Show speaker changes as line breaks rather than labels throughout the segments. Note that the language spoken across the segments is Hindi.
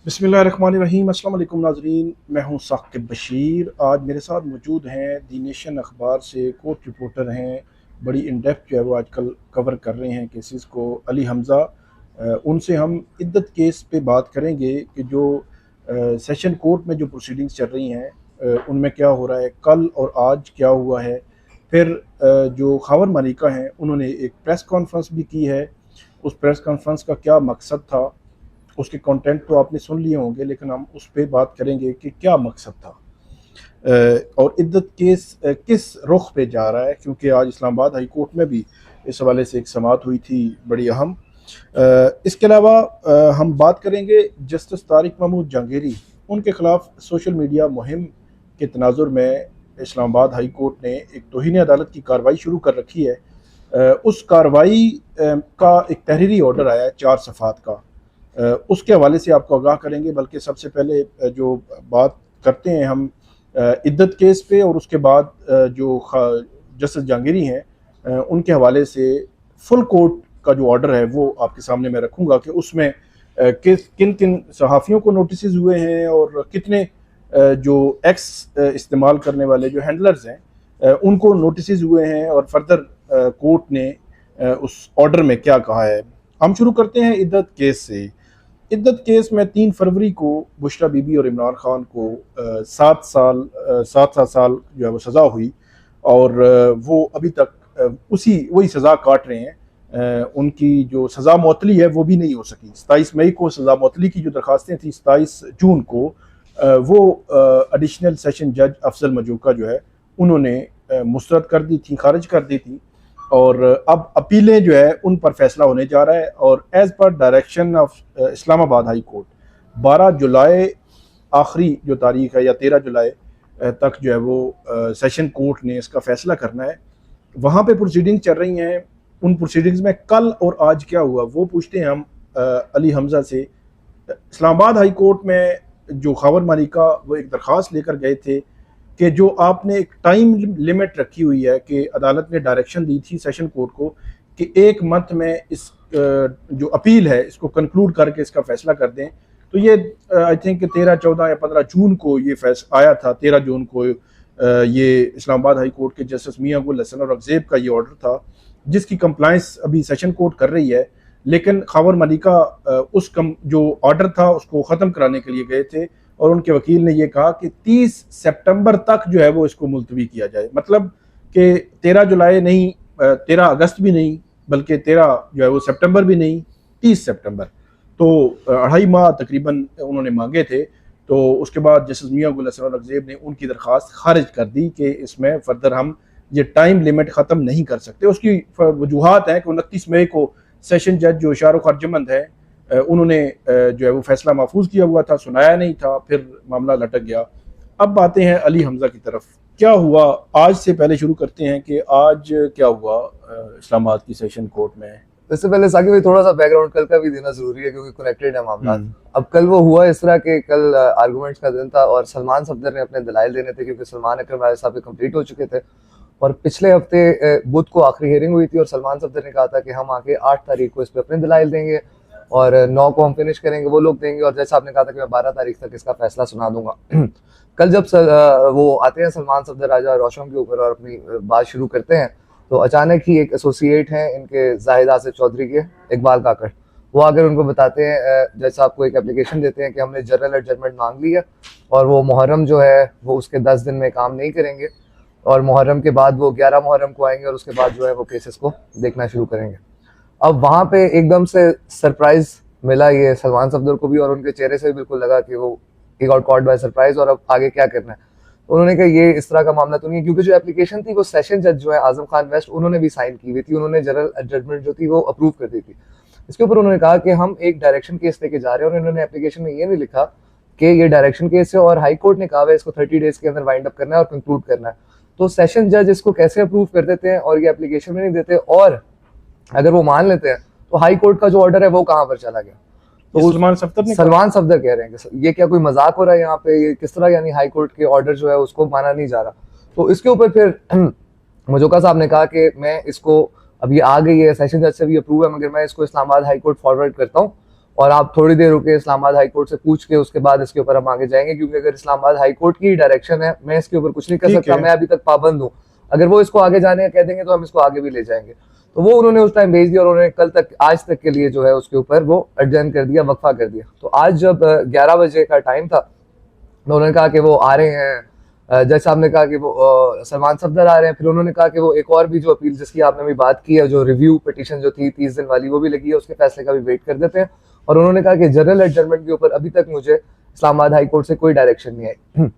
बिस्मिल्लाहिर्रहमानिर्रहीम। अस्सलाम वालेकुम नाज़रीन, मैं हूं साकिब बशीर। आज मेरे साथ मौजूद हैं दी नेशन अखबार से कोर्ट रिपोर्टर हैं, बड़ी इन डेप्थ जो है वो आजकल कवर कर रहे हैं केसेस को, अली हमज़ा। उनसे हम इद्दत केस पे बात करेंगे कि जो सेशन कोर्ट में जो प्रोसीडिंग्स चल रही हैं उनमें क्या हो रहा है, कल और आज क्या हुआ है। फिर जो खावर मालिका हैं उन्होंने एक प्रेस कॉन्फ्रेंस भी की है। उस प्रेस कॉन्फ्रेंस का क्या मकसद था, उसके कंटेंट तो आपने सुन लिए होंगे, लेकिन हम उस पर बात करेंगे कि क्या मकसद था और इद्दत केस किस रुख पे जा रहा है, क्योंकि आज इस्लामाबाद हाई कोर्ट में भी इस हवाले से एक समाअत हुई थी बड़ी अहम। इसके अलावा हम बात करेंगे जस्टिस तारिक महमूद जहांगीरी, उनके खिलाफ सोशल मीडिया मुहिम के तनाजुर में इस्लामाबाद हाई कोर्ट ने एक तौहीन अदालत की कार्रवाई शुरू कर रखी है। उस कार्रवाई का एक तहरीरी ऑर्डर आया है 4 सफ़ात का, उसके हवाले से आपको आगाह करेंगे। बल्कि सबसे पहले जो बात करते हैं हम इद्दत केस पे, और उसके बाद जो जस्टिस जहांगीरी हैं उनके हवाले से फुल कोर्ट का जो ऑर्डर है वो आपके सामने मैं रखूँगा कि उसमें किन किन सहाफ़ियों को नोटिस हुए हैं और कितने जो एक्स इस्तेमाल करने वाले जो हैंडलर्स हैं उनको नोटिस हुए हैं, और फर्दर कोर्ट ने उस ऑर्डर में क्या कहा है। हम शुरू करते हैं इद्दत केस से। इद्दत केस में 3 फरवरी को बुशरा बीबी और इमरान खान को 7 साल जो है वो सज़ा हुई, और वो अभी तक वही सज़ा काट रहे हैं। उनकी जो सज़ा मुअत्तली है वो भी नहीं हो सकी। 27 मई को सज़ा मुअत्तली की जो दरखास्तें थी, 27 जून को वो एडिशनल सेशन जज अफजल मजूका जो है उन्होंने मुस्तरद कर दी थी, खारिज कर दी थी, और अब अपीलें जो है उन पर फैसला होने जा रहा है। और as per direction of Islamabad high court 12 जुलाई आखिरी जो तारीख है, या 13 जुलाई तक जो है वो सेशन कोर्ट ने इसका फैसला करना है। वहाँ पे प्रोसीडिंग चल रही हैं। उन प्रोसीडिंग्स में कल और आज क्या हुआ वो पूछते हैं हम अली हमज़ा से। इस्लामाबाद हाई कोर्ट में जो खावर मालिका वो एक दरख्वास्त लेकर गए थे कि जो आपने एक टाइम लिमिट रखी हुई है, कि अदालत ने डायरेक्शन दी थी सेशन कोर्ट को कि 1 मंथ में इस जो अपील है इसको कंक्लूड करके इसका फैसला कर दें। तो ये आई थिंक 13, 14 या 15 जून को ये फैसला आया था। 13 जून को ये इस्लामाबाद हाई कोर्ट के जस्टिस मियां गुल हसन और अगजेब का ये ऑर्डर था, जिसकी कंप्लाइंस अभी सेशन कोर्ट कर रही है। लेकिन खावर मलिका जो ऑर्डर था उसको ख़त्म कराने के लिए गए थे, और उनके वकील ने यह कहा कि 30 सितंबर तक जो है वो इसको मुलतवी किया जाए। मतलब कि 13 जुलाई नहीं, 13 अगस्त भी नहीं, बल्कि 13 जो है वो सितंबर भी नहीं, 30 सितंबर। तो 2.5 माह तकरीबन उन्होंने मांगे थे। तो उसके बाद जस्टिस मियां गुल हसन और अगजेब ने उनकी दरख्वास्त खारिज कर दी कि इसमें फर्दर हम ये टाइम लिमिट ख़त्म नहीं कर सकते। उसकी वजूहत है कि 29 मई को सेशन जज जो शाहरुख अर्जमंद है उन्होंने जो है वो फैसला महफूज किया हुआ था, सुनाया नहीं था, फिर मामला लटक गया। अब आते हैं अली हमज़ा की तरफ। क्या हुआ आज से पहले शुरू करते हैं कि आज क्या हुआ इस्लामाबाद की सेशन कोर्ट में।
इससे पहले साकिब भाई थोड़ा सा बैकग्राउंड कल का भी देना जरूरी है क्योंकि कनेक्टेड है मामला। अब कल वो हुआ इस तरह के, कल आर्गुमेंट्स का दिन था और सलमान सफदर ने अपने दलाइल देने थे क्योंकि सलमान अकरम राय साहब कंप्लीट हो चुके थे, और पिछले हफ्ते बुध को आखिरी हियरिंग हुई थी और सलमान सफदर ने कहा था कि हम आके 8 तारीख को इस पर अपने दलाइल देंगे और 9 को हम फिनिश करेंगे, वो लोग देंगे, और जैसा आपने कहा था कि मैं 12 तारीख तक इसका फैसला सुना दूंगा। कल जब वो आते हैं सलमान सफदर राजा रोशम के ऊपर और अपनी बात शुरू करते हैं, तो अचानक ही एक एसोसिएट हैं इनके जाहिद आसिफ चौधरी के, इकबाल काकड़, वो आकर उनको बताते हैं, जज साहब को एक एप्लीकेशन देते हैं कि हमने जनरल एडजमेंट मांग ली है और वो मुहर्रम जो है वो उसके 10 दिन में काम नहीं करेंगे, और मुहर्रम के बाद वो 11 मुहर्रम को आएंगे और उसके बाद जो है वो केसेस को देखना शुरू करेंगे। अब वहाँ पे एकदम से सरप्राइज मिला ये सलमान सफदर को भी, और उनके चेहरे से भी बिल्कुल लगा कि वो he got caught by surprise, और अब आगे क्या करना है। उन्होंने कहा ये इस तरह का मामला तो नहीं है, क्योंकि जो एप्लीकेशन थी वो सेशन जज जो है आजम खान वेस्ट उन्होंने भी साइन की हुई थी, उन्होंने जनरल जजमेंट जो थी वो अप्रूव कर दी थी। इसके ऊपर उन्होंने कहा कि हम एक डायरेक्शन केस लेके जा रहे हैं, और उन्होंने एप्लीकेशन में ये नहीं लिखा कि ये डायरेक्शन केस है और हाई कोर्ट ने कहा है इसको 30 डेज के अंदर वाइंड अप करना है और कंक्लूड करना है। तो सेशन जज इसको कैसे अप्रूव कर देते हैं और ये एप्लीकेशन में नहीं देते, और अगर वो मान लेते हैं तो हाई कोर्ट का जो ऑर्डर है वो कहाँ पर चला गया। तो सलमान सफदर कह रहे हैं कि ये क्या कोई मजाक हो रहा है यहाँ पे, ये किस तरह, यानी हाई कोर्ट के ऑर्डर जो है उसको माना नहीं जा रहा। तो इसके ऊपर फिर मजूका साहब ने कहा कि मैं इसको, अब ये आ गई है सेशन जज से भी अप्रूव है, मगर मैं इसको इस्लामाबाद हाई कोर्ट फॉरवर्ड करता हूँ और आप थोड़ी देर रुके, इस्लामाबाद हाई कोर्ट से पूछ के उसके बाद इसके ऊपर हम आगे जाएंगे, क्योंकि अगर इस्लामाबाद हाई कोर्ट की डायरेक्शन है, मैं इसके ऊपर कुछ नहीं कर सकता, मैं अभी तक पाबंद हूँ। अगर वो इसको आगे जाने का कह देंगे तो हम इसको आगे भी ले जाएंगे। तो वो उन्होंने उस टाइम भेज दिया और उन्होंने कल तक, आज तक के लिए जो है उसके ऊपर वो एडजर्न कर दिया, वक्फा कर दिया। तो आज जब 11 बजे का टाइम था तो उन्होंने कहा कि वो आ रहे हैं, जज साहब ने कहा कि वो सलमान सफदर आ रहे हैं। फिर उन्होंने कहा कि वो एक और भी जो अपील जिसकी आपने अभी बात की है, जो रिव्यू पिटीशन जो थी 30 दिन वाली, वो भी लगी है, उसके फैसले का भी वेट कर देते हैं। और उन्होंने कहा कि जनरल एडजर्नमेंट के ऊपर अभी तक मुझे इस्लामाबाद हाई कोर्ट से कोई डायरेक्शन नहीं आई।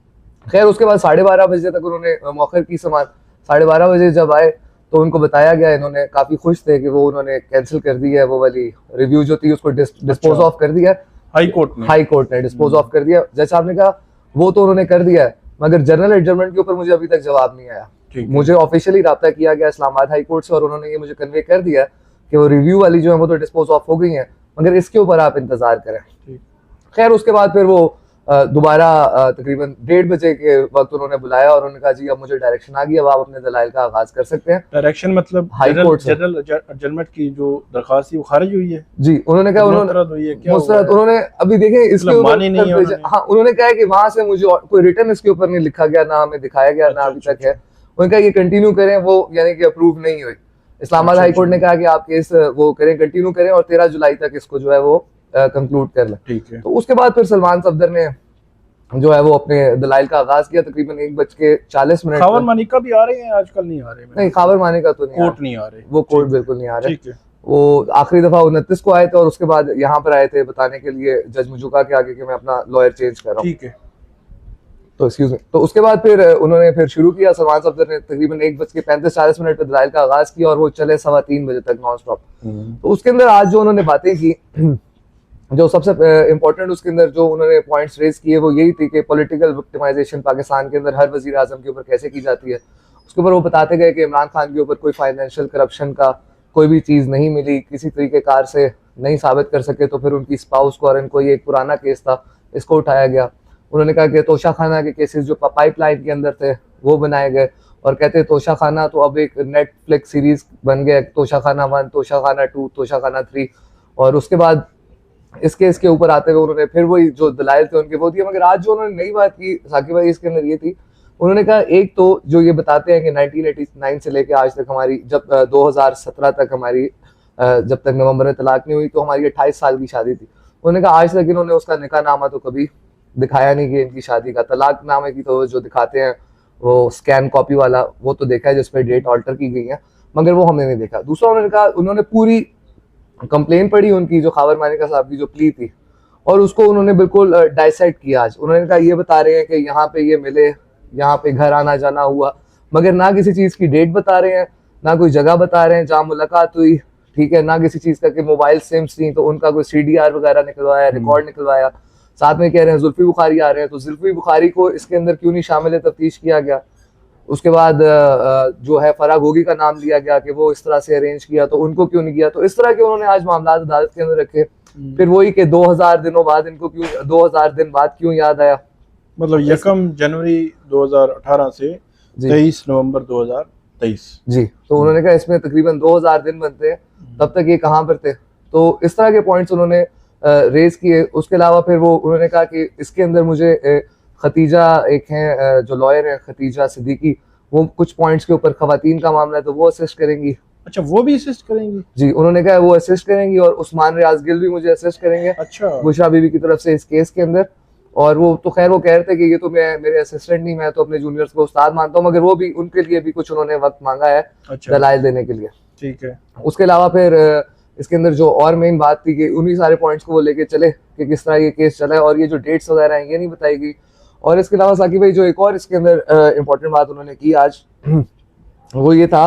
खैर उसके बाद 12:30 बजे तक उन्होंने मौखर की समान, 12:30 बजे जब आए तो उनको बताया गया, इन्होंने काफी खुश थे कि वो उन्होंने कैंसिल कर दी है, वो वाली रिव्यू जो थी उसको डिस्पोज ऑफ कर दिया, हाई कोर्ट ने डिस्पोज ऑफ कर दिया। जज साहब ने कहा वो तो उन्होंने कर दिया है, मगर जनरल एडजर्नमेंट के ऊपर मुझे अभी तक जवाब नहीं आया। मुझे ऑफिशियली राब्ता किया गया इस्लामाबाद हाई कोर्ट से और उन्होंने ये मुझे कन्वे कर दिया कि वो रिव्यू वाली जो है वो तो डिस्पोज ऑफ हो गई है, मगर इसके ऊपर आप इंतजार करें। खैर उसके बाद फिर वो दोबारा तकरीबन 1:30 बजे के वक्त उन्होंने बुलाया और उन्होंने कहा जी अब मुझे डायरेक्शन आ गई, अब आप अपने दलाइल का आगाज कर सकते हैं।
डायरेक्शन मतलब
हाई कोर्ट से
जनरल एडजर्नमेंट की जो दरखास्त थी वो खारिज हुई है?
जी, उन्होंने कहा उन्होंने अभी देखें इसके ऊपर, हाँ उन्होंने कहा कि वहां से मुझे कोई रिटर्न इसके ऊपर नहीं लिखा गया, ना हमें दिखाया गया, ना अभी तक है। उन्होंने कहा ये कंटिन्यू करें, वो यानी कि अप्रूव नहीं हुई। इस्लामाबाद हाई कोर्ट ने कहा कि आप केस वो करें, कंटिन्यू करें और 13 जुलाई तक इसको जो है वो कंक्लूड कर लें।
ठीक है।
तो उसके बाद फिर सलमान सफदर ने जो है वो अपने दलाइल का आगाज किया तकरीबन 1:40
खावर मानिका भी आ रहे हैं आजकल? नहीं आ रहे?
नहीं, खावर मानिका तो नहीं,
कोर्ट नहीं आ रहे,
वो कोर्ट बिल्कुल नहीं आ रहे।
ठीक है।
वो आखिरी दफा 29 को आए थे और उसके बाद यहाँ पर आए थे बताने के लिए जज मुजुका के आगे कि मैं अपना लॉयर चेंज कर रहा हूँ।
ठीक है।
तो एक्सक्यूज मी। तो उसके बाद फिर उन्होंने फिर शुरू किया, सलमान सफदर ने तकरीबन 1:35-40 पे दलाइल का आगाज किया और वो चले 3:15 बजे तक नॉन स्टॉप। तो उसके अंदर आज जो उन्होंने बातें की, जो सबसे इंपॉर्टेंट उसके अंदर जो उन्होंने पॉइंट्स रेज किए वो यही थी कि पॉलिटिकल विक्टिमाइजेशन पाकिस्तान के अंदर हर वजीर आजम के ऊपर कैसे की जाती है। उसके ऊपर वो बताते गए कि इमरान खान के ऊपर कोई फाइनेंशियल करप्शन का कोई भी चीज़ नहीं मिली, किसी तरीकेकार से नहीं साबित कर सके, तो फिर उनकी स्पाउस को, और इनको ये एक पुराना केस था, इसको उठाया गया। उन्होंने कहा कि तोशा खाना के केसेस जो पाइपलाइन के अंदर थे वो बनाए गए और कहते तोशा खाना तो अब एक नेटफ्लिक्स सीरीज बन गया, तोशा खाना 1, तोशा खाना 2, तोशा खाना 3। और उसके बाद इस केस के ऊपर आते हुए उन्होंने फिर वही जो दलाइल थे उनके वो दिए। मगर आज जो उन्होंने नई बात की साकिब भाई इसके अंदर ये थी, उन्होंने कहा एक तो जो ये बताते हैं कि 1989 से लेके आज तक हमारी, जब 2017 तक हमारी जब तक नवंबर में तलाक नहीं हुई तो हमारी 28 साल की शादी थी। उन्होंने कहा आज तक इन्होंने उसका निकाह नामा तो कभी दिखाया नहीं कि इनकी शादी का। तलाक नामे की तो जो दिखाते हैं वो स्कैन कॉपी वाला वो तो देखा है जिसपे डेट ऑल्टर की गई है, मगर वो हमने नहीं देखा। दूसरा उन्होंने कहा उन्होंने पूरी कंप्लेन पढ़ी उनकी जो खावर मानिका साहब की जो प्ली थी और उसको उन्होंने बिल्कुल डाइसेक्ट किया। आज उन्होंने कहा ये बता रहे हैं कि यहाँ पे ये मिले, यहाँ पे घर आना जाना हुआ, मगर ना किसी चीज की डेट बता रहे हैं, ना कोई जगह बता रहे हैं जहाँ मुलाकात हुई, ठीक है, ना किसी चीज का कि मोबाइल सिम्स थी तो उनका कोई CDR वगैरह निकलवाया, रिकॉर्ड निकलवाया। साथ में कह रहे हैं जुल्फी बुखारी आ रहे हैं, तो जुल्फी बुखारी को इसके अंदर क्यों नहीं शामिल तफ्तीश किया गया। उसके बाद जो है फराग होगी का नाम लिया गया कि वो इस तरह से अरेंज किया, तो उनको क्यों नहीं किया। तो इस तरह के उन्होंने आज मामला अदालत के अंदर रखे। फिर वही कि 2000 दिनों बाद इनको क्यों, 2000 दिन बाद क्यों याद आया,
मतलब 1 जनवरी 2018 से 23 नवंबर 2023।
जी, तो उन्होंने कहा इसमें तकरीबन 2000 दिन बनते हैं, तब तक ये कहाँ पर थे। तो इस तरह के पॉइंट्स उन्होंने रेज किए। उसके अलावा फिर वो उन्होंने कहा कि इसके अंदर मुझे खतीजा एक हैं जो लॉयर है खतीजा सिद्दीकी, वो कुछ पॉइंट्स के ऊपर खवातीन का मामला है तो वो असिस्ट करेंगी।
अच्छा, वो भी असिस्ट करेंगी?
जी, उन्होंने कहा वो असिस्ट करेंगी और उस्मान रियाज गिल भी मुझे असिस्ट करेंगे।
अच्छा, बुशरा
बीबी की तरफ से इस केस के अंदर। और वो तो खैर वो कह रहे थे कि ये तो मैं मेरे असिस्टेंट नहीं, मैं तो अपने जूनियर्स को उस्ताद मानता हूँ, मगर वो भी उनके लिए भी कुछ उन्होंने वक्त मांगा है दलाइल देने के लिए।
ठीक है।
उसके अलावा फिर इसके अंदर जो और मेन बात थी कि उन्हीं सारे पॉइंट्स को वो लेके चले कि किस तरह ये केस चला है और ये जो डेट्स वगैरह हैं ये नहीं बताई गई। और इसके अलावा साकिब भाई जो एक और इसके अंदर इम्पोर्टेंट बात उन्होंने की आज वो ये था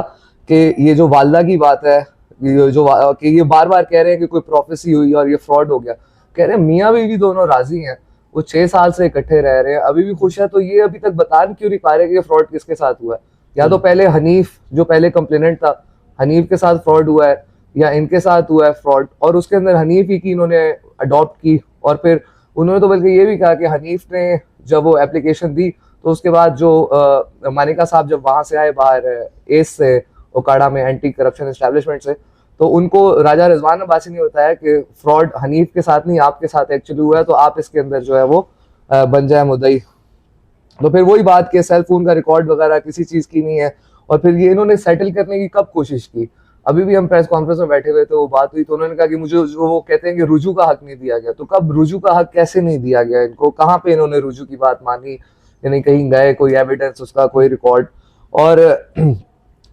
कि ये जो वालदा की बात है, कि ये बार बार कह रहे हैं कि कोई प्रोफेसी हुई और ये फ्रॉड हो गया। कह रहे हैं मियाँ बीवी दोनों राजी हैं, वो 6 साल से इकट्ठे रह रहे हैं, अभी भी खुश है, तो ये अभी तक बता क्यों नहीं पा रहे कि ये फ्रॉड किसके साथ हुआ है। या तो पहले हनीफ जो पहले कंप्लेनेंट था, हनीफ के साथ फ्रॉड हुआ है या इनके साथ हुआ है फ्रॉड, और उसके अंदर हनीफ ही की इन्होंने अडॉप्ट की। और फिर उन्होंने तो बल्कि ये भी कहा कि हनीफ ने जब वो एप्लीकेशन दी तो उसके बाद जो मानिका साहब जब वहां से आए बाहर एस से ओकाड़ा में एंटी करप्शन एस्टेब्लिशमेंट से, तो उनको राजा रिजवान अब्बासी ने बताया कि फ्रॉड हनीफ के साथ नहीं आपके साथ एक्चुअली हुआ है, तो आप इसके अंदर जो है वो बन जाए मुद्दई। तो फिर वही बात कि सेल फोन का रिकॉर्ड वगैरह किसी चीज की नहीं है, और फिर ये इन्होंने सेटल करने की कब कोशिश की। अभी भी हम प्रेस कॉन्फ्रेंस में बैठे हुए थे, वो बात हुई तो उन्होंने कहा कि मुझे जो वो कहते हैं कि रुजू का हक नहीं दिया गया, तो कब रुजू का हक कैसे नहीं दिया गया इनको, कहाँ पे इन्होंने रुजू की बात मानी, यानी कहीं गए कोई एविडेंस उसका कोई रिकॉर्ड। और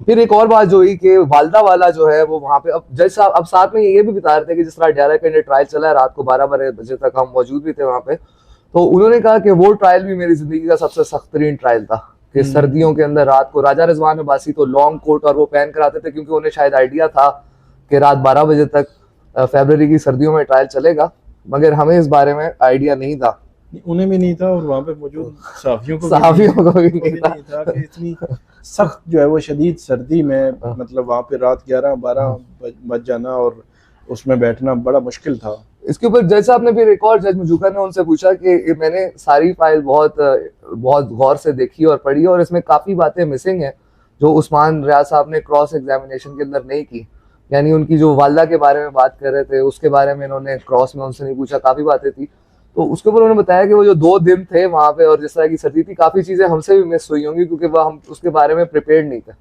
फिर एक और बात जो हुई कि वालदा वाला जो है वो वहां पे, अब जज साहब अब साथ में ये भी बता रहे थे कि जिस तरह अडयाला के अंदर ट्रायल चला है, रात को 12 बजे तक हम मौजूद भी थे वहां पे, तो उन्होंने कहा कि वो ट्रायल भी मेरी जिंदगी का सबसे सख्त तरीन ट्रायल था कि सर्दियों के अंदर रात को राजा रिजवान अब्बासी तो लॉन्ग कोट और वो पहन कर आते थे, क्योंकि उन्हें शायद आइडिया था कि रात 12 बजे तक फरवरी की सर्दियों में ट्रायल चलेगा, मगर हमें इस बारे में आइडिया नहीं था,
उन्हें भी नहीं था और वहाँ पे मौजूद सहाफियों को
भी नहीं
था कि इतनी सख्त जो है वो शदीद सर्दी में, मतलब वहाँ पे रात 11-12 बज जाना और उसमें बैठना बड़ा मुश्किल था।
इसके ऊपर जज साहब ने फिर एक और, जज मजूका ने उनसे पूछा कि मैंने सारी फाइल बहुत गौर से देखी और पढ़ी, और इसमें काफी बातें मिसिंग हैं जो उस्मान रियाज साहब ने क्रॉस एग्जामिनेशन के अंदर नहीं की, यानी उनकी जो वालदा के बारे में बात कर रहे थे उसके बारे में इन्होंने क्रॉस में उनसे नहीं पूछा, काफी बातें थी। तो उसके ऊपर उन्होंने बताया कि वो जो 2 दिन थे वहां पे और जिस तरह की सर्दी थी, काफी चीजें हमसे भी मिस हुई होंगी क्योंकि वह हम उसके बारे में प्रिपेयर्ड नहीं थे।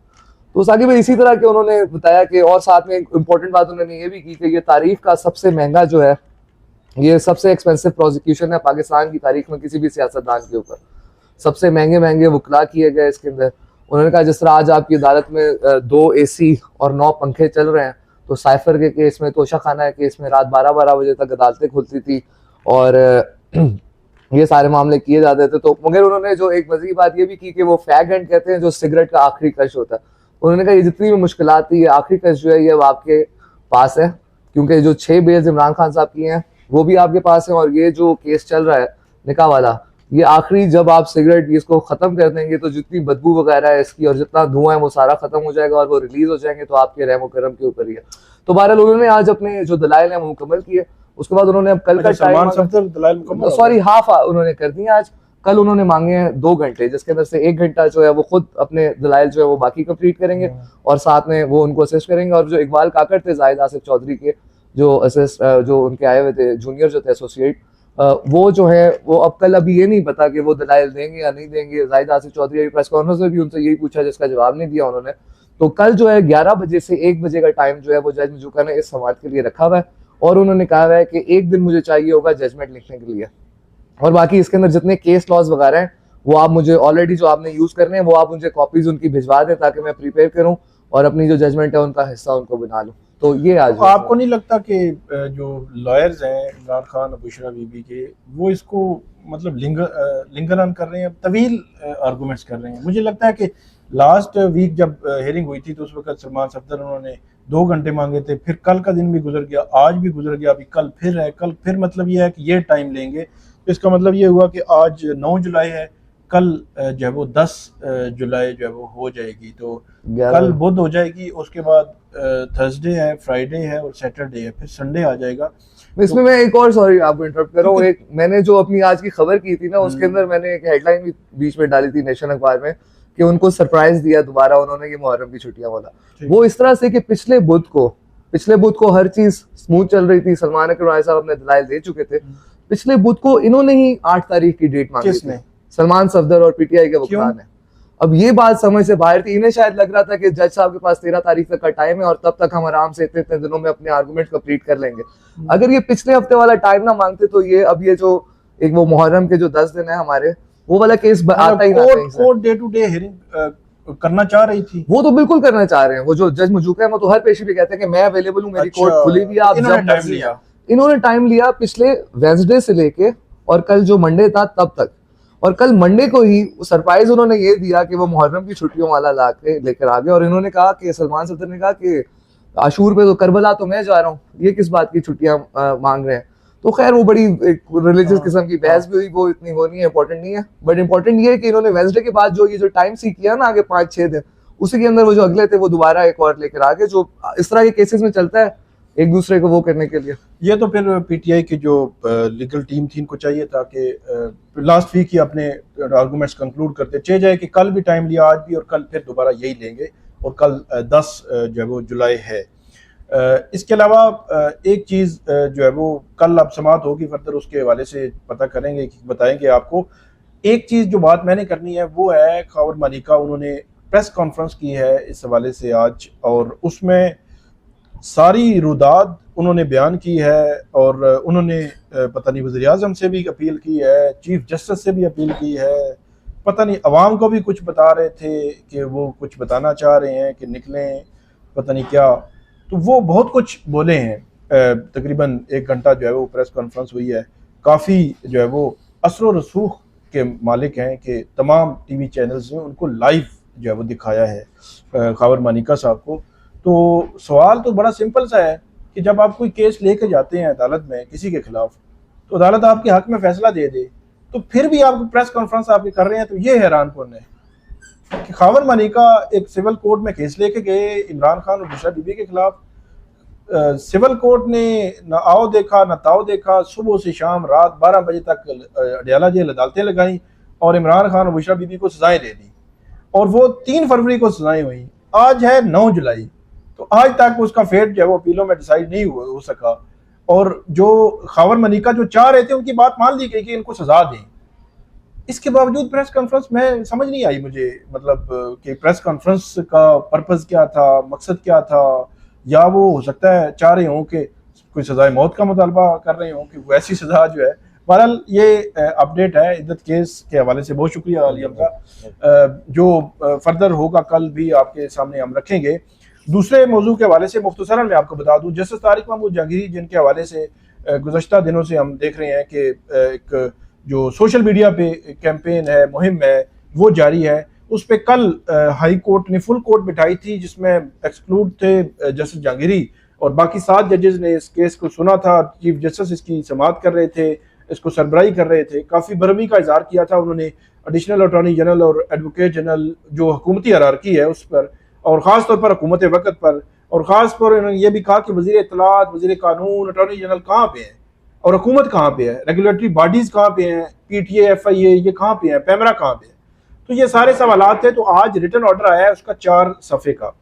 तो साकिब भाई इसी तरह के उन्होंने बताया कि, और साथ में एक इम्पोर्टेंट बात उन्होंने ये भी की कि ये तारीख का सबसे महंगा जो है, ये सबसे एक्सपेंसिव प्रोसिक्यूशन है पाकिस्तान की तारीख में किसी भी सियासतदान के ऊपर, सबसे महंगे वकला किए गए इसके अंदर। उन्होंने कहा जिस तरह आज आपकी अदालत में 2 AC और 9 पंखे चल रहे हैं, तो साइफर के केस में, तोशा खाना के केस में रात 12 बजे तक अदालतें खुलती थी और ये सारे मामले किए जाते थे। तो मगर उन्होंने जो एक मज़ीद बात ये भी की कि वो फैग एंड कहते हैं जो सिगरेट का आखिरी कश होता है, उन्होंने कहा ये जितनी भी मुश्किलात थी, ये आखिरी कश जो है ये आपके पास है, क्योंकि जो 6 बेल्स इमरान खान साहब की हैं वो भी आपके पास है, और ये जो केस चल रहा है निकाह वाला, ये आखिरी जब आप सिगरेट इसको खत्म कर देंगे तो जितनी बदबू वगैरह है इसकी और जितना धुआं है वो सारा खत्म हो जाएगा और वो रिलीज हो जाएंगे, तो आपके रहम करम के ऊपर ही है। तो बहरहाल उन्होंने आज अपने जो दलाइल हैं वो मुकम्मल किए। उसके बाद उन्होंने अब कल का टाइम, सॉरी हाफ उन्होंने कर दिया आज, कल उन्होंने मांगे हैं 2 घंटे, जिसके अंदर से 1 घंटा जो है वो खुद अपने दलाइल जो है वो बाकी कंप्लीट करेंगे और साथ में वो उनको असिस्ट करेंगे। और जो इकबाल काकड़ थे जाहिद आसिफ चौधरी के जो असिस्ट जो उनके आए हुए थे जूनियर जो थे एसोसिएट, वो जो है वो अब कल अभी ये नहीं पता कि वो दलाइल देंगे या नहीं देंगे। जाहिद आसिफ चौधरी प्रेस कॉन्फ्रेंस में भी उनसे यही पूछा जिसका जवाब नहीं दिया उन्होंने। तो कल जो है 11 बजे से 1 बजे का टाइम जो है वो जज मजूका ने इस समाअत के लिए रखा हुआ है और उन्होंने कहा है कि 1 दिन मुझे चाहिए होगा जजमेंट लिखने के लिए, और बाकी इसके अंदर जितने केस लॉज वगैरह हैं वो आप मुझे ऑलरेडी जो आपने यूज करने हैं वो आप मुझे कॉपीज उनकी भिजवा दें ताकि मैं प्रिपेयर करूं और अपनी जो जजमेंट है उनका हिस्सा उनको बना लूं। तो ये आज
तो आपको नहीं लगता कि जो लॉयर्स हैं इमरान खान और बुशरा बीबी के, वो इसको मतलब लिंगर ऑन कर रहे हैं, तवील आर्गूमेंट्स कर रहे हैं? मुझे लगता है कि लास्ट वीक जब हेयरिंग हुई थी तो उस वक्त सलमान सफदर उन्होंने 2 घंटे मांगे थे, फिर कल का दिन भी गुजर गया, आज भी गुजर गया, अभी कल फिर है, कल फिर मतलब ये है कि ये टाइम लेंगे। तो इसका मतलब ये हुआ कि आज 9 जुलाई है, कल जो है वो 10 जुलाई जो है वो हो जाएगी, तो कल बुध हो जाएगी, उसके बाद थर्सडे है, फ्राइडे है और सैटरडे है, फिर संडे आ जाएगा।
इसमें मैं एक और, सॉरी आपको इंटरप्ट कर रहा हूँ, एक मैंने जो अपनी आज की खबर की थी ना उसके अंदर मैंने एक हेडलाइन भी बीच में डाली थी नेशन अखबार में कि उनको सरप्राइज दिया दोबारा उन्होंने ये मुहर्रम की छुट्टियां वाला। वो इस तरह से कि पिछले बुध को हर चीज स्मूथ चल रही थी, सलमान अकबर साहब अपने दलाइल दे चुके थे, पिछले बुध को इन्होंने ही 8 तारीख की डेट मांगी थी, सलमान सफदर और पीटीआई के वकील ने। अब ये बात समझ से बाहर थी, इन्हें शायद लग रहा था कि जज साहब के पास 13 तारीख तक का टाइम है और तब तक हम आराम से इतने दिनों में अपने आर्गुमेंट कंप्लीट कर लेंगे। अगर ये पिछले हफ्ते वाला टाइम ना मांगते तो ये अब ये जो एक वो मुहर्रम के जो 10 दिन है हमारे, वो वाला केस आता ही ना।
Court day to day hearing करना चाह रही थी,
वो तो बिल्कुल करना चाह रहे हैं। वो जो जज मजूका है वो तो हर पेशी पे कहते हैं कि मैं अवेलेबल हूँ, मेरी कोर्ट खुली हुई है, आप जब टाइम लिया। इन्होंने टाइम लिया पिछले वेडनेसडे से लेके और कल जो मंडे था तब तक, और कल मंडे को ही सरप्राइज उन्होंने ये दिया कि वो मुहर्रम की छुट्टियों वाला ला के लेकर आ गए। और इन्होंने कहा कि सलमान सफदर ने कहा कि आशूर पे तो करबला तो मैं जा रहा हूँ, ये किस बात की छुट्टियां मांग रहे हैं। तो खैर वो बड़ी एक रिलीजियस किस्म की बहस भी हुई, वो इतनी वो नहीं है, इंपॉर्टेंट नहीं है। बट इंपॉर्टेंट ये है कि इन्होंने वेडनेसडे के बाद जो ये जो टाइम सीख किया ना आगे 5-6 दिन, उसी के अंदर वो जो अगले थे वो दोबारा एक और लेकर आ गए, जो इस तरह के केसेस में चलता है एक दूसरे को वो करने के लिए।
ये तो फिर पीटीआई की जो लीगल टीम थी इनको चाहिए था कि लास्ट वीक ही अपने आर्गुमेंट्स कंक्लूड करते चले जाए कि कल भी टाइम लिया, आज भी, और कल फिर दोबारा यही लेंगे, और कल 10 जो है वो जुलाई है। इसके अलावा एक चीज़ जो है वो कल अब समात होगी फर्दर, उसके हवाले से पता करेंगे, बताएंगे आपको। एक चीज़ जो बात मैंने करनी है वो है खावर मानिका, उन्होंने प्रेस कॉन्फ्रेंस की है इस हवाले से आज, और उसमें सारी रुदाद उन्होंने बयान की है, और उन्होंने पता नहीं वज़ीर आज़म से भी अपील की है, चीफ जस्टिस से भी अपील की है, पता नहीं अवाम को भी कुछ बता रहे थे कि वो कुछ बताना चाह रहे हैं कि निकलें, पता नहीं क्या, तो वो बहुत कुछ बोले हैं। तकरीबन 1 घंटा जो है वो प्रेस कॉन्फ्रेंस हुई है। काफ़ी जो है वो असर व रसूख के मालिक हैं कि तमाम टीवी चैनल्स ने उनको लाइव जो है वो दिखाया है खावर मानिका साहब को। तो सवाल तो बड़ा सिंपल सा है कि जब आप कोई केस लेके जाते हैं अदालत में किसी के खिलाफ, तो अदालत आपके हक में फैसला दे दे, तो फिर भी आप प्रेस कॉन्फ्रेंस आपके कर रहे हैं, तो ये हैरान कौन है कि खावर मानिका एक सिविल कोर्ट में केस लेके गए इमरान खान और बुशरा बीबी के खिलाफ। सिविल कोर्ट ने न आओ देखा न ताओ देखा, सुबह से शाम रात 12 बजे तक अडयाला जेल अदालतें लगाई और इमरान खान और बुशरा बीबी को सजाएं दे दी, और वो 3 फरवरी को सजाएं हुई। आज है 9 जुलाई, तो आज तक उसका फेट जो है वो अपीलों में डिसाइड नहीं हो सका, और जो खावर मानिका जो चाह रहे थे उनकी बात मान ली गई कि इनको सजा दें। इसके बावजूद प्रेस कॉन्फ्रेंस में समझ नहीं आई मुझे, मतलब कि प्रेस कॉन्फ्रेंस का पर्पस क्या था, मकसद क्या था, या वो हो सकता है चाह रहे हों कि कोई सजाए मौत का मुतालबा कर रहे हों कि वैसी सजा जो है। बहरहाल ये अपडेट है इद्दत केस के हवाले से। बहुत शुक्रिया अलीम का। जो फर्दर होगा कल भी आपके सामने हम रखेंगे। दूसरे मौजू के हवाले से मुख्तसरन मैं आपको बता दूं, जस्टिस तारिक महमूद जहांगीरी जिनके हवाले से गुज़श्ता दिनों से हम देख रहे हैं कि एक जो सोशल मीडिया पे कैंपेन है, मुहिम है, वो जारी है। उस पर कल हाई कोर्ट ने फुल कोर्ट बिठाई थी, जिसमें एक्सक्लूड थे जस्टिस जहांगीरी, और बाकी 7 जजेस ने इस केस को सुना था। चीफ जस्टिस इसकी समाअत कर रहे थे, इसको सरबराही कर रहे थे। काफ़ी बरहमी का इजहार किया था उन्होंने एडिशनल अटॉर्नी जनरल और एडवोकेट जनरल जो हुकूमती हरारकी है उस पर, और ख़ास तौर पर हुकूमत वक़्त पर, और ख़ास पर उन्होंने ये भी कहा कि वज़ीर इत्तलात, वज़ीर कानून, अटॉर्नी जनरल कहाँ पे है और हुकूमत कहाँ पे है, रेगुलेटरी बॉडीज़ कहाँ पे हैं, PTA FIA ये कहाँ पे है, पैमरा कहाँ पे है। तो ये सारे सवालात थे। तो आज रिटन ऑर्डर आया है उसका 4 सफ़े का,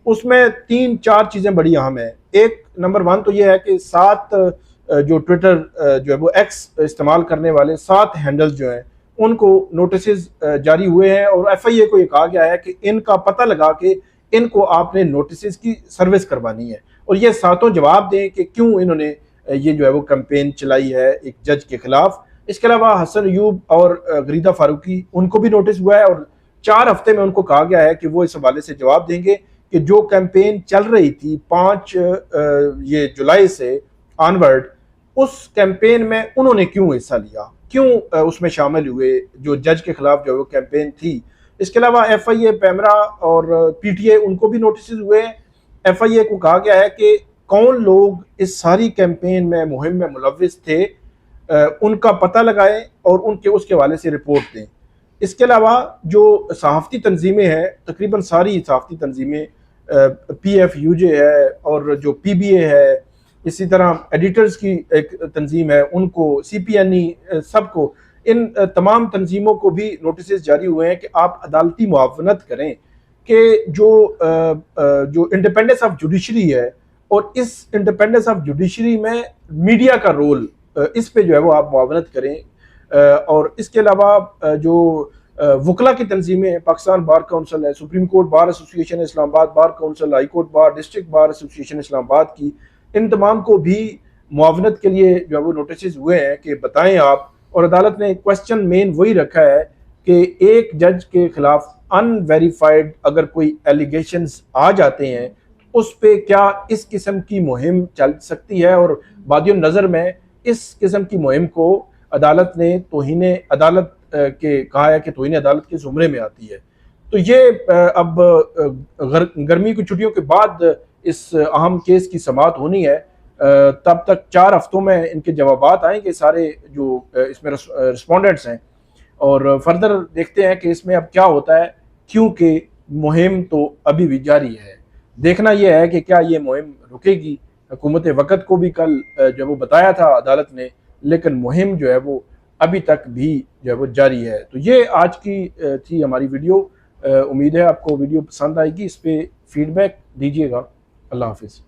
उसमें 3-4 चीज़ें बड़ी अहम है। एक नंबर 1 तो ये है कि 7 जो ट्विटर जो है वो एक्स इस्तेमाल करने वाले 7 हैंडल्स जो हैं उनको नोटिस जारी हुए हैं, और FIA को ये कहा गया है कि इनका पता लगा के इनको आपने नोटिस की सर्विस करवानी है, और ये 7 जवाब दें कि क्यों इन्होंने ये जो है वो कैंपेन चलाई है एक जज के खिलाफ। इसके अलावा हसन अयूब और गरीदा फारूकी उनको भी नोटिस हुआ है, और 4 हफ्ते में उनको कहा गया है कि वो इस हवाले से जवाब देंगे कि जो कैंपेन चल रही थी 5 ये जुलाई से ऑनवर्ड, उस कैंपेन में उन्होंने क्यों हिस्सा लिया, क्यों उसमें शामिल हुए जो जज के खिलाफ जो वो कैंपेन थी। इसके अलावा FIA, पैमरा और PTA उनको भी नोटिस हुए हैं। FIA को कहा गया है कि कौन लोग इस सारी कैंपेन में मुहिम में मुलव्विस थे, उनका पता लगाएं और उनके उसके हवाले से रिपोर्ट दें। इसके अलावा जो सहाफ़ती तंजीमें हैं, तकरीबन सारी सहाफ़ती तंजीमें, PFUJ है और जो PBA है, इसी तरह एडिटर्स की एक तंजीम है, उनको CPNE, सबको, इन तमाम तंजीमों को भी नोटिस जारी हुए हैं कि आप अदालती मुआवनत करें कि जो इंडिपेंडेंस ऑफ जुडिशरी है, और इस इंडिपेंडेंस ऑफ जुडिशरी में मीडिया का रोल, इस पे जो है वो आप मुआवनत करें। और इसके अलावा जो वकला की तंजीमें, पाकिस्तान बार काउंसिल है, supreme court bar association Islamabad bar council, high court bar, district bar association Islamabad की, इन तमाम को भी मुआवनत के लिए जो है वो नोटिस हुए हैं कि बताएं आप। और अदालत ने क्वेश्चन मेन वही रखा है कि एक जज के खिलाफ अनवेरीफाइड अगर कोई एलिगेशंस आ जाते हैं, उस पे क्या इस किस्म की मुहिम चल सकती है, और बादियों नज़र में इस किस्म की मुहिम को अदालत ने तौहीन अदालत के कहा है कि तौहीन अदालत के ज़ुमरे में आती है। तो ये अब गर्मी की छुट्टियों के बाद इस अहम केस की समाअत होनी है। तब तक 4 हफ्तों में इनके जवाबात आएंगे सारे जो इसमें रिस्पोंडेंट्स हैं, और फर्दर देखते हैं कि इसमें अब क्या होता है, क्योंकि मुहिम तो अभी भी जारी है। देखना यह है कि क्या ये मुहिम रुकेगी। हुकूमत वक़्त को भी कल जो वो बताया था अदालत ने, लेकिन मुहिम जो है वो अभी तक भी जो है वो जारी है। तो ये आज की थी हमारी वीडियो। उम्मीद है आपको वीडियो पसंद आएगी। इस पर फीडबैक दीजिएगा। अल्लाह हाफिज़।